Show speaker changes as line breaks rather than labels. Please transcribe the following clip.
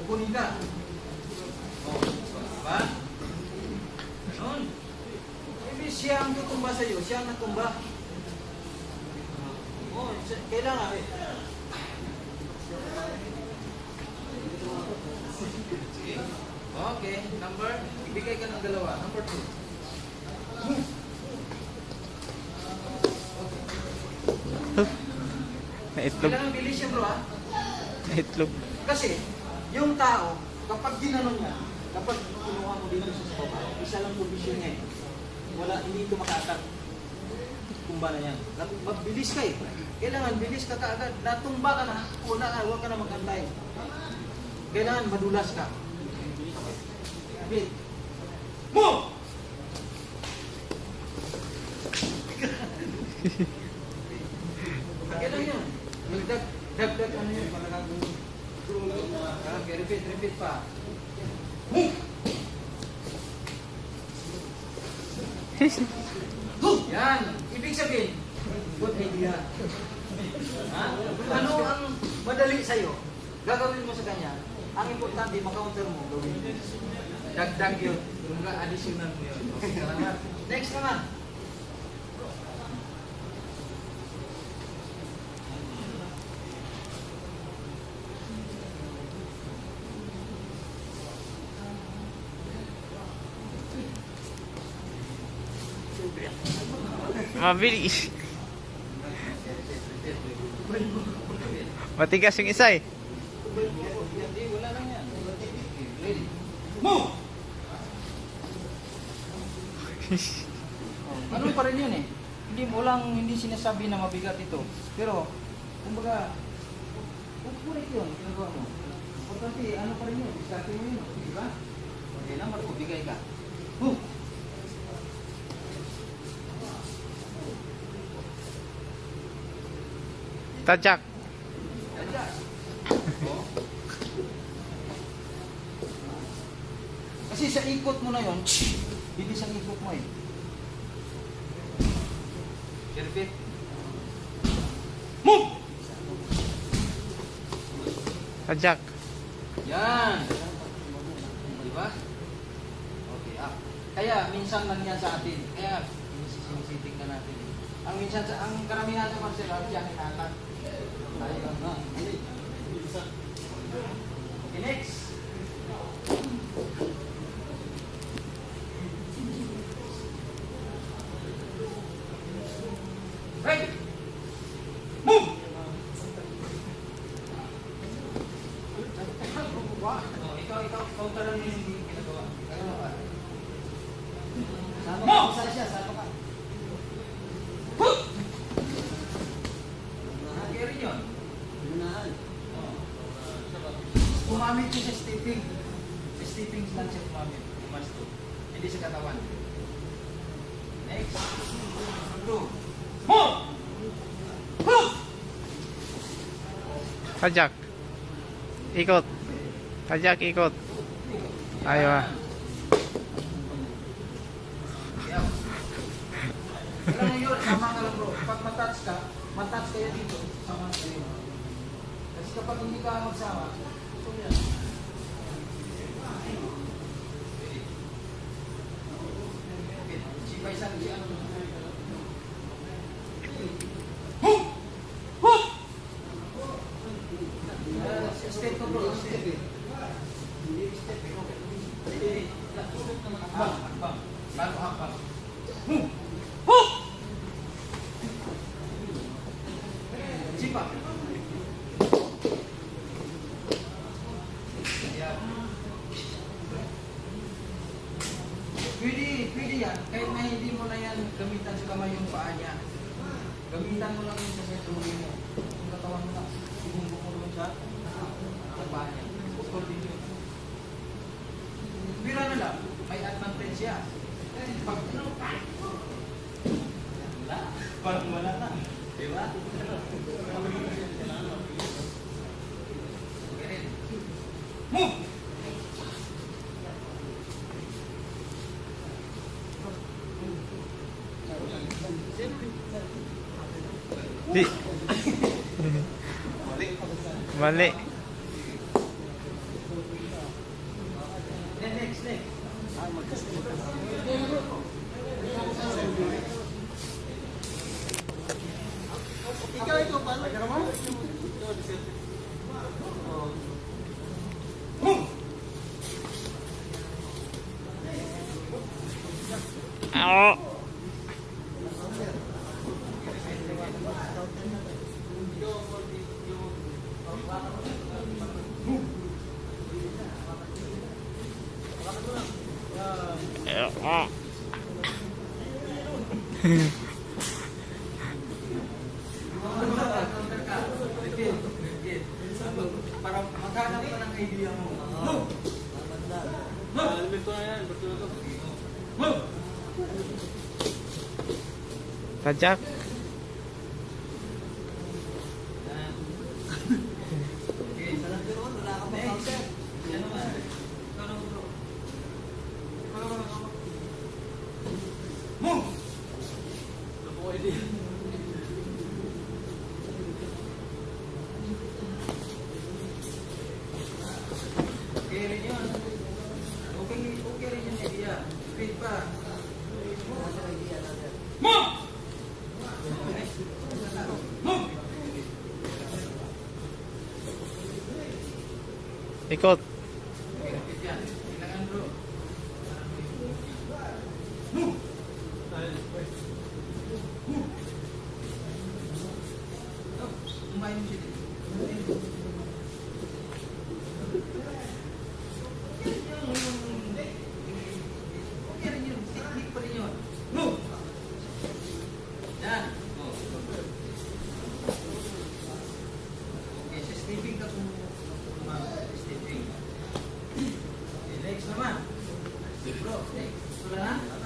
kukunin ka. O, diba? Ganun. Hindi siya ang tutumba sa'yo, siya ang natumba. O, kailangan. Okay, number, ibigay ka ng dalawa. Number 2.
Naitlog.
Kailangan bilis yan bro ha.
Naitlog.
Kasi, yung tao, kapag ginanong niya, kapag kinuha mo dito sa sopa, isa lang position niya eh. Wala, hindi ito makaatak. Tumba na yan. Mabilis ka eh. Kailangan bilis ka kaagad. Natumba ka na, una ka, huwag ka na magantay. Kailangan madulas ka. Okay. Move! Kailan yun? Magdagdag ano yun? Okay, repeat pa. Move! Yan! Ibig sabihin, good idea. Ha? Ano ang madali sa'yo? Gagawin mo sa kanya. Ang importante, makaunter mo. Gawin. Dagdag yun. Yung additional mo yun. Okay, salamat. Next naman.
Mabilis. Matigas yung isa eh.
Wala lang yan. Ready? Move! Ganun pa rin yun eh. Hindi sinasabi na mabigat ito. Pero, kumbaga, pupulit yun, ginagawa mo. Importante, ano pa rin yun? Diskarte mo yun. Di ba? Okay na, magbigay ka. Move!
Tadyak.
Oh. Kasi sa ikot mo na yun, hindi sa ikot mo eh. Repeat. Move!
Tadyak.
Yan. Diba? Okay, up. Kaya minsan lang yan sa atin. Kaya sinisitik na natin. Ang minsan ang karamihan sa martial arts yan hinatak. Tayo na. Okay, next. Ready. Move. Ikaw, counter lang yung hindi ginagawa. Ano ba? Sama ka, isa siya, sama ka. Nakagiri yun. Gumamit siya sa stepping. Sa stepping lang siya gumamit. Gumasto. Hindi sa katawan. Next. Two. Move! Move!
Tadyak. Ikot. Tadyak, ikot. Ayaw ah.
Kailangan yun, sama ka lang bro. Pag matouch ka yan dito, sama ka yun. Kasi kapag hindi ka magsama, ito yan. Okay, sipay-san, si ano. Step ko bro, step. Hindi step, okay. Hakbang. Bago hakbang. Sipa. Pwede yan. Kahit na hindi mo na yan gamitan sa kamay yung paa niya. Gamitan mo lang yun sa sentruhin mo. Yung katawan mo na. Ibumbo mo naman siya. Sa paa niya. Bukol din yun. Bira na lang. May advantage siya. Pag ano, wala. Parang wala na. Diba? Move!
Di. Mali.
Ikaw ito, paano?
Oo. Oo.
Para maghanap ka ng idea mo. Elemento na yan, betul to.
Tajak.
Okay, sarap din wala ka pa counter. Yan naman. Ano bro? Move! Napo idea. Okay rin yun. Okay rin yung idea. Speed pa. Move! Move!
Ikot.
Speed yan. Kailangan bro. Move! Move! Kumain mo siya dito. Okay rin yun. Technique pa rin yun. Move! Yan. Okay, sa stepping ka kung stepping. Okay, next naman. Bro, next. Wala na?